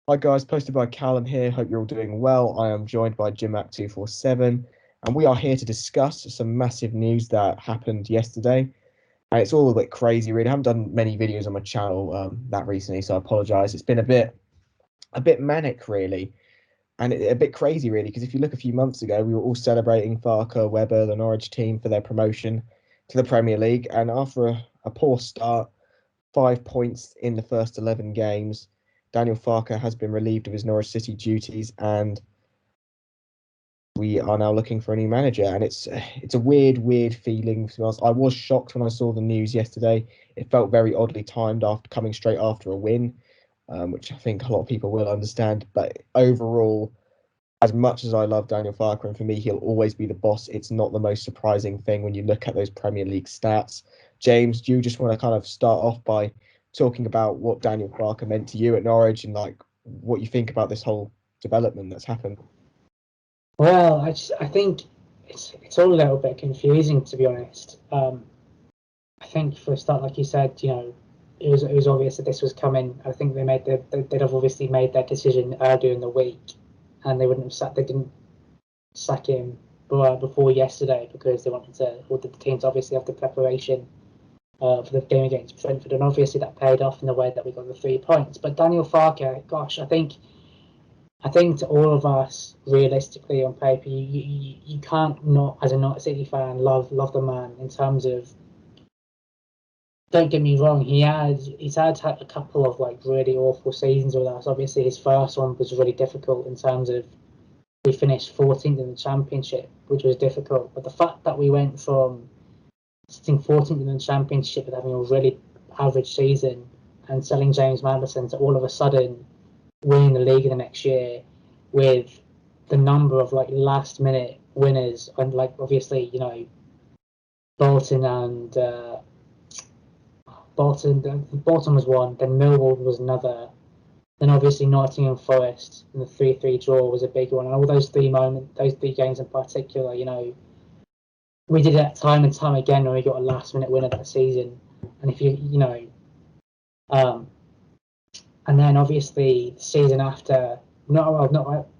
Hi guys, posted by Callum here. Hope you're all doing well. I am joined by JimMac247, and we are here to discuss some massive news that happened yesterday. And it's all a bit crazy, really. I haven't done many videos on my channel that recently, so I apologise. It's been a bit manic, really, and a bit crazy, really. Because if you look a few months ago, we were all celebrating Farke, Webber, the Norwich team for their promotion to the Premier League, and after a poor start, 5 points in the first 11 games. Daniel Farke has been relieved of his Norwich City duties, and we are now looking for a new manager. And it's a weird feeling. To be honest, I was shocked when I saw the news yesterday. It felt very oddly timed after coming straight after a win, which I think a lot of people will understand. But overall, as much as I love Daniel Farke, and for me, he'll always be the boss, it's not the most surprising thing when you look at those Premier League stats. James, do you just want to kind of start off by talking about what Daniel Farke meant to you at Norwich and like what you think about this whole development that's happened? Well, I think it's all a little bit confusing, to be honest. I think for a start, like you said, it was obvious that this was coming. I think they'd have obviously made their decision earlier in the week, and they didn't sack him before yesterday because they wanted to order the team to obviously have the preparation for the game against Brentford, and obviously that paid off in the way that we got the 3 points. But Daniel Farke, gosh, I think to all of us, realistically on paper, you can't not, as a Norwich City fan, love the man in terms of. Don't get me wrong, he's had a couple of like really awful seasons with us. Obviously, his first one was really difficult in terms of we finished 14th in the Championship, which was difficult. But the fact that we went from sitting 14th in the Championship and having a really average season and selling James Maddison to all of a sudden winning the league the next year with the number of like last minute winners and like obviously Bolton and Bolton was one, then Millwall was another, then obviously Nottingham Forest and the 3-3 draw was a big one, and all those three games in particular, we did it time and time again when we got a last minute winner that season, and if um, and then obviously the season after, not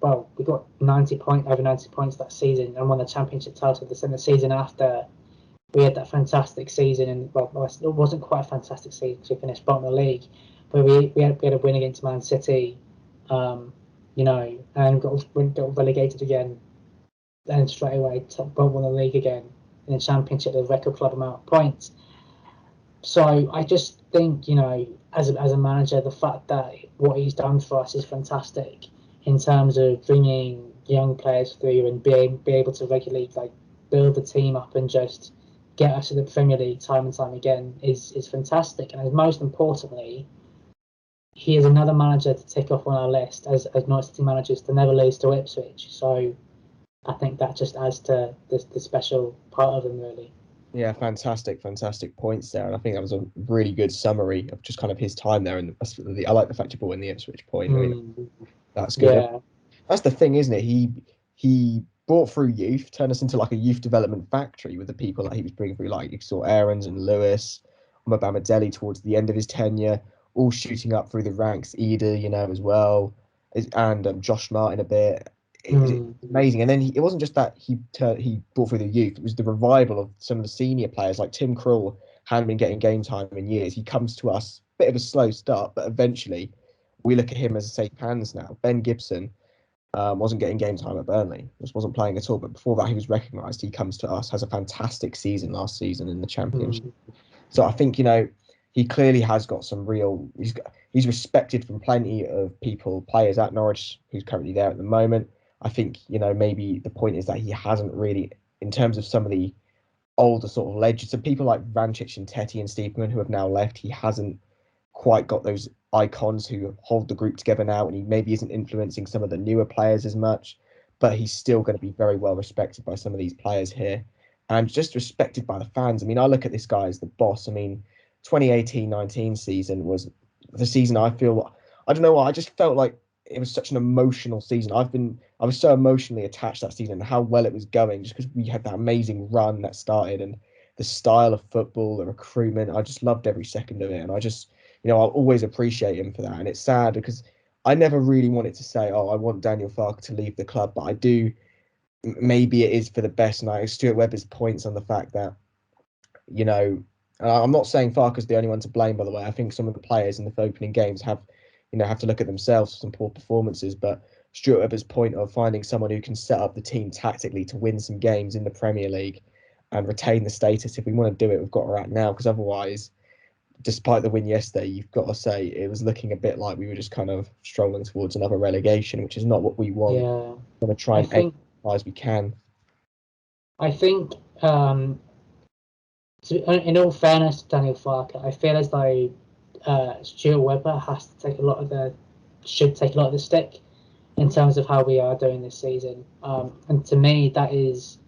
well, we got over 90 points that season and won the championship title. Then the season after, we had that fantastic season, and well, it wasn't quite a fantastic season because we finished bottom of the league, but we had a win against Man City, and got relegated again, and straight away won the league again in the championship, the record club amount of points. So I just think, as a manager, the fact that what he's done for us is fantastic in terms of bringing young players through and be able to regularly like build the team up and just get us to the Premier League time and time again is fantastic. And most importantly, he is another manager to tick off on our list as Norwich City managers to never lose to Ipswich. So I think that just adds to the special part of him, really. Yeah, fantastic points there, and I think that was a really good summary of just kind of his time there. And I like the fact you brought in the Ipswich point. I mean, Mm, that's good. yeah. That's the thing, isn't it? He brought through youth, turned us into like a youth development factory with the people that he was bringing through, like you saw Aarons and Lewis, Omobamidele towards the end of his tenure, all shooting up through the ranks. Ida, as well, and Josh Martin a bit. It's Mm, amazing. And then it wasn't just that he brought through the youth; it was the revival of some of the senior players, like Tim Krul hadn't been getting game time in years. He comes to us, bit of a slow start, but eventually we look at him as safe hands now. Ben Gibson wasn't getting game time at Burnley, just wasn't playing at all. But before that, he was recognised. He comes to us, has a fantastic season last season in the Championship. mm, So I think he clearly has got some real. He's respected from plenty of players at Norwich who's currently there at the moment. I think maybe the point is that he hasn't really, in terms of some of the older sort of legends, so people like Vrancic and Tetty and Steepman who have now left, he hasn't quite got those icons who hold the group together now, and he maybe isn't influencing some of the newer players as much, but he's still going to be very well respected by some of these players here and just respected by the fans. I mean, I look at this guy as the boss. I mean, 2018-19 season was the season I don't know why, I just felt like it was such an emotional season. I was so emotionally attached that season and how well it was going just because we had that amazing run that started and the style of football, the recruitment. I just loved every second of it. And I'll always appreciate him for that. And it's sad because I never really wanted to say, oh, I want Daniel Farke to leave the club, but I do. Maybe it is for the best. And Stuart Webber's points on the fact that, you know, I'm not saying Farke's the only one to blame, by the way. I think some of the players in the opening games have to look at themselves for some poor performances. But Stuart Webber's point of finding someone who can set up the team tactically to win some games in the Premier League and retain the status, if we want to do it, we've got her at now. Because otherwise, despite the win yesterday, you've got to say it was looking a bit like we were just kind of strolling towards another relegation, which is not what we want. Yeah, We want to try I and aim think as high as we can. I think in all fairness to Daniel Farke, I feel as though Stuart Webber should take a lot of the stick in terms of how we are doing this season. And to me, that is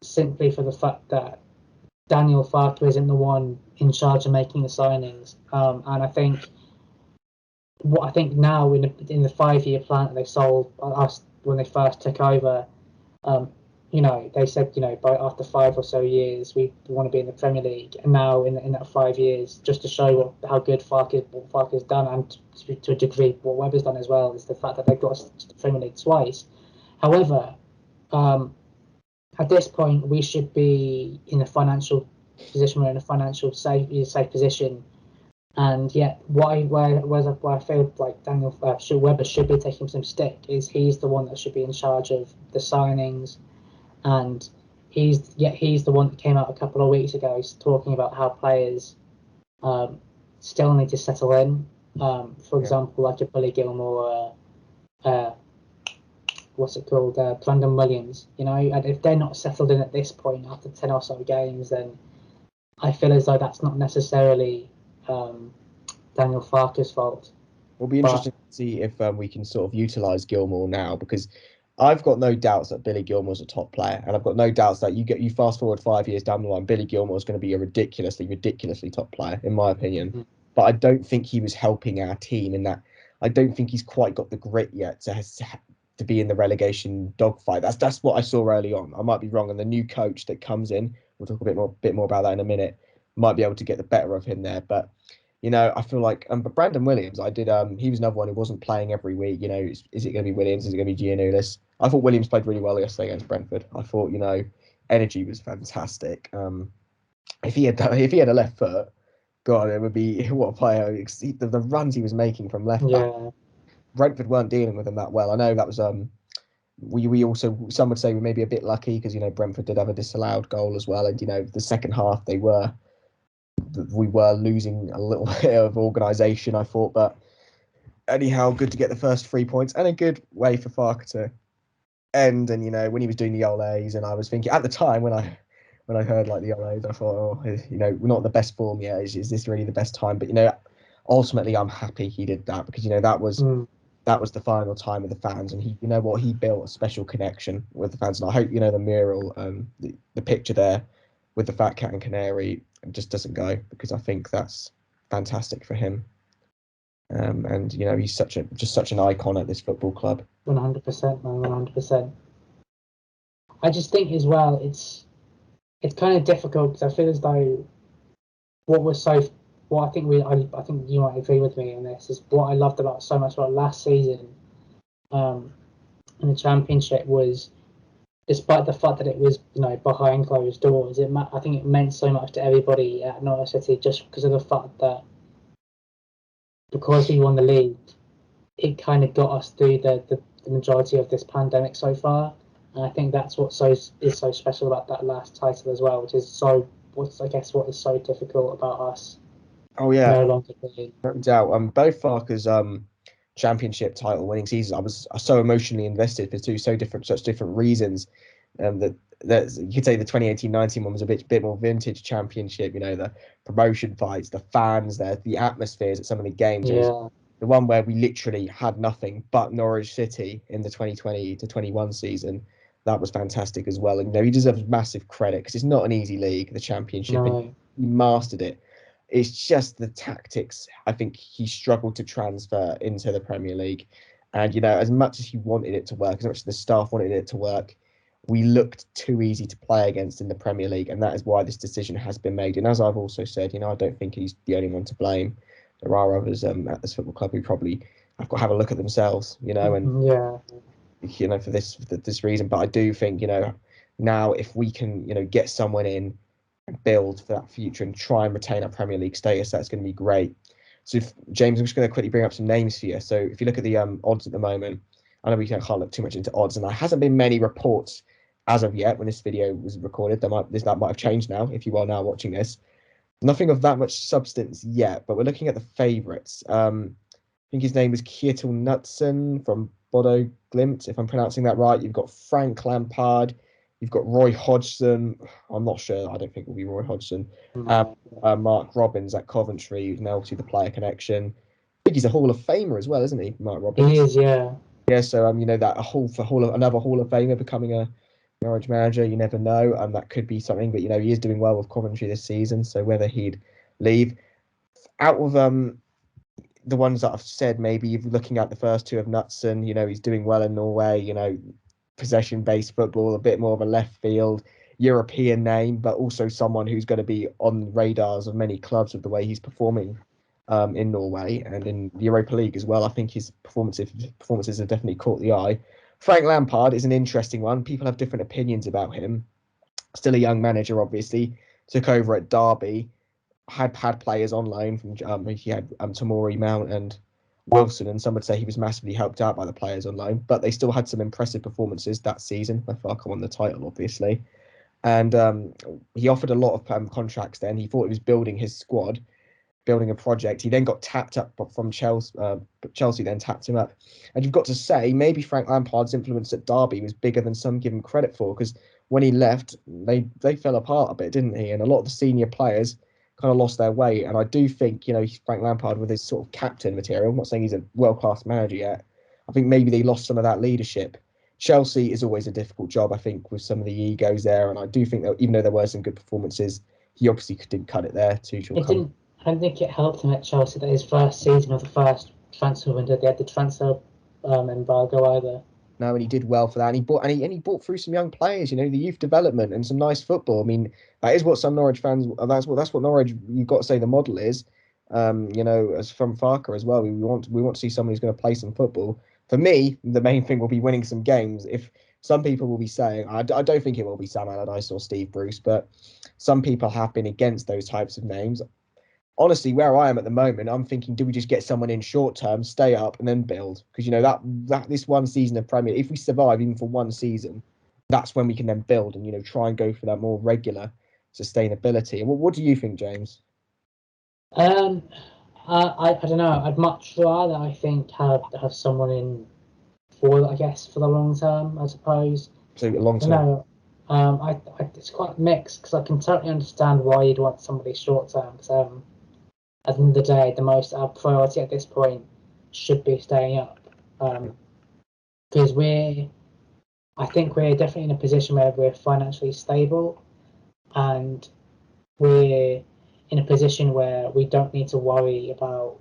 simply for the fact that Daniel Farke isn't the one in charge of making the signings. And I think now in the 5-year plan that they sold us when they first took over, um, they said, after 5 or so years, we want to be in the Premier League. And now in that 5 years, just to show how good what Farke has done, and to a degree what Webber's done as well, is the fact that they've got us to the Premier League twice. However, at this point, we should be in a financial position. We're in a financial safe position. And yet, where I feel like Daniel Webber should be taking some stick is he's the one that should be in charge of the signings, and he's the one that came out a couple of weeks ago talking about how players still need to settle in. For example, like a Billy Gilmore, what's it called, Brandon Williams. And if they're not settled in at this point after 10 or so games, then I feel as though that's not necessarily Daniel Farke's fault. It'll be interesting to see if we can sort of utilise Gilmore now, because I've got no doubts that Billy Gilmore's a top player, and I've got no doubts that you fast forward 5 years down the line, Billy Gilmore is going to be a ridiculously top player, in my opinion. Mm-hmm. But I don't think he was helping our team in that. I don't think he's quite got the grit yet to be in the relegation dogfight. That's what I saw early on. I might be wrong, and the new coach that comes in, we'll talk a bit more about that in a minute, might be able to get the better of him there. But I feel like but Brandon Williams, he was another one who wasn't playing every week. Is it going to be Williams? Is it going to be Giannoulis? I thought Williams played really well yesterday against Brentford. I thought, energy was fantastic. If he had a left foot, God, it would be what a player. The runs he was making from left back. Brentford weren't dealing with him that well. I know that was we also, some would say, we may be a bit lucky because Brentford did have a disallowed goal as well, and the second half we were losing a little bit of organisation, I thought, but anyhow, good to get the first 3 points and a good way for Farke to end. And when he was doing the Olays, and I was thinking at the time when I heard like the Olays, I thought, we're not the best form yet. Is this really the best time? But ultimately, I'm happy he did that because that was the final time with the fans, and he built a special connection with the fans. And I hope the mural, the picture there with the fat cat and canary just doesn't go, because I think that's fantastic for him. And he's just such an icon at this football club. 100%, man, 100%. I just think as well, it's kind of difficult because I feel as though I think you might agree with me on this, is what I loved about so much about last season in the Championship was, despite the fact that it was behind closed doors, I think it meant so much to everybody at Norwich City just because of the fact that because we won the league, it kind of got us through the majority of this pandemic so far. And I think that's what is so special about that last title as well, which is what is so difficult about us. Oh yeah, no longer playing. No doubt. Both Farke's championship title winning seasons, I was so emotionally invested for such different reasons. That you could say the 2018-19 one was a bit more vintage championship. The promotion fights, the fans there, the atmospheres at some of the games. Yeah. The one where we literally had nothing but Norwich City in the 2020 to 21 season. That was fantastic as well. And he deserves massive credit because it's not an easy league, the championship. No. And he mastered it. It's just the tactics I think he struggled to transfer into the Premier League. And, as much as he wanted it to work, as much as the staff wanted it to work, we looked too easy to play against in the Premier League. And that is why this decision has been made. And as I've also said, I don't think he's the only one to blame. There are others at this football club who probably have got to have a look at themselves, and Yeah. for this reason. But I do think, now if we can, get someone in and build for that future and try and retain our Premier League status, that's going to be great. So, James, I'm just going to quickly bring up some names for you. So, if you look at the odds at the moment, I know we can't look too much into odds, and there hasn't been many reports as of yet when this video was recorded. That might have changed now if you are now watching this. Nothing of that much substance yet, but we're looking at the favourites. I think his name was Kjetil Knutsen from Bodo Glimt, if I'm pronouncing that right. You've got Frank Lampard. You've got Roy Hodgson. I'm not sure. I don't think it will be Roy Hodgson. No. Mark Robbins at Coventry, who's now to the player connection. I think he's a Hall of Famer as well, isn't he, Mark Robbins? He is, yeah. Yeah, so that another Hall of Famer becoming a Norwich manager, you never know, and that could be something. But he is doing well with Coventry this season, so whether he'd leave out of the ones that I've said, maybe you're looking at the first two of Knutsen, he's doing well in Norway, possession-based football, a bit more of a left field European name, but also someone who's going to be on the radars of many clubs with the way he's performing in Norway and in the Europa League as well. I think his performances have definitely caught the eye. Frank Lampard is an interesting one. People have different opinions about him. Still a young manager, obviously. Took over at Derby. Had players on loan from he had Tamori, Mount and Wilson, and some would say he was massively helped out by the players on loan, but they still had some impressive performances that season. Farke won the title, obviously, and he offered a lot of contracts then. He thought he was building his squad, building a project. He then got tapped up from Chelsea, but Chelsea then tapped him up. And you've got to say, maybe Frank Lampard's influence at Derby was bigger than some give him credit for, because when he left, they fell apart a bit, didn't he? And a lot of the senior players kind of lost their way. And I do think, Frank Lampard with his sort of captain material, I'm not saying he's a world-class manager yet, I think maybe they lost some of that leadership. Chelsea is always a difficult job, I think, with some of the egos there. And I do think that even though there were some good performances, he obviously didn't cut it there. I don't think it helped him at Chelsea that his first season of the first transfer window, they had the transfer embargo either. No, and he did well for that. And he brought through some young players, the youth development and some nice football. I mean, that is what some Norwich fans. That's what Norwich. You've got to say the model is. As from Farke as well. We want to see someone who's going to play some football. For me, the main thing will be winning some games. If some people will be saying, I don't think it will be Sam Allardyce or Steve Bruce, but some people have been against those types of names. Honestly, where I am at the moment, I'm thinking, do we just get someone in short term, stay up, and then build? Because that this one season of Premier, if we survive even for one season, that's when we can then build and try and go for that more regular sustainability. And what do you think, James? I don't know. I'd much rather, I think, have someone in for the long term, I suppose. So long term. No, it's quite mixed because I can totally understand why you'd want somebody short term. Because at the end of the day, our priority at this point should be staying up. Because I think we're definitely in a position where we're financially stable, and we're in a position where we don't need to worry about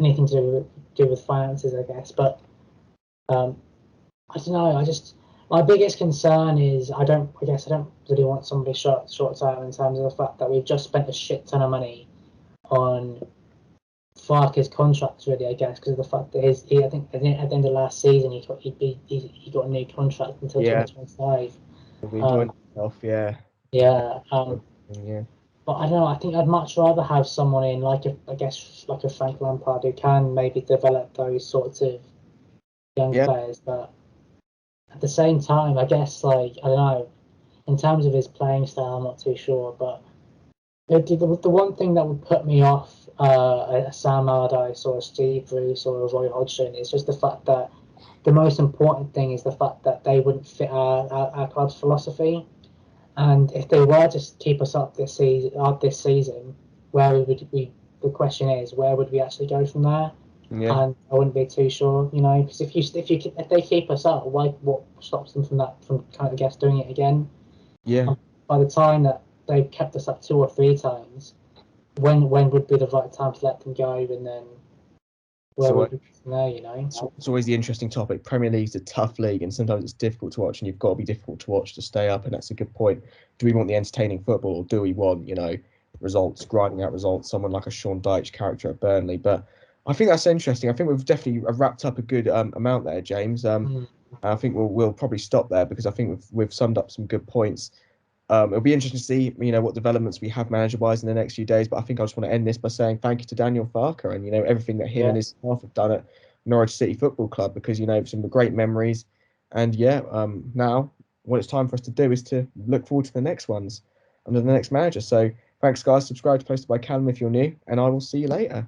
anything to do with finances, I guess. But I don't know. My biggest concern is I don't really want somebody short term in terms of the fact that we've just spent a shit ton of money on Farke's contract, really, I guess, because of the fact that I think at the end of last season he got a new contract until 2025. We enjoyed himself, yeah. Yeah. Yeah. But I don't know. I think I'd much rather have someone in like a Frank Lampard who can maybe develop those sorts of young players. But at the same time, I guess I don't know. In terms of his playing style, I'm not too sure. But the one thing that would put me off a Sam Allardyce or a Steve Bruce or a Roy Hodgson is just the fact that the most important thing is the fact that they wouldn't fit our club's philosophy. And if they were to keep us up this season, where would we? The question is, where would we actually go from there? Yeah. And I wouldn't be too sure, because if they keep us up, what stops them from kind of guess doing it again? Yeah. By the time that they've kept us up 2 or 3 times, when would be the right time to let them go, and then where would we go from there? It's always the interesting topic. Premier League's a tough league, and sometimes it's difficult to watch, and you've got to be difficult to watch to stay up. And that's a good point. Do we want the entertaining football, or do we want, results, grinding out results? Someone like a Sean Dyche character at Burnley, but I think that's interesting. I think we've definitely wrapped up a good amount there, James. I think we'll probably stop there because I think we've summed up some good points. It'll be interesting to see, what developments we have manager-wise in the next few days. But I think I just want to end this by saying thank you to Daniel Farke and everything that him Yeah. and his staff have done at Norwich City Football Club because some great memories. And yeah, now what it's time for us to do is to look forward to the next ones under the next manager. So thanks, guys. Subscribe to Posted by Callum if you're new, and I will see you later.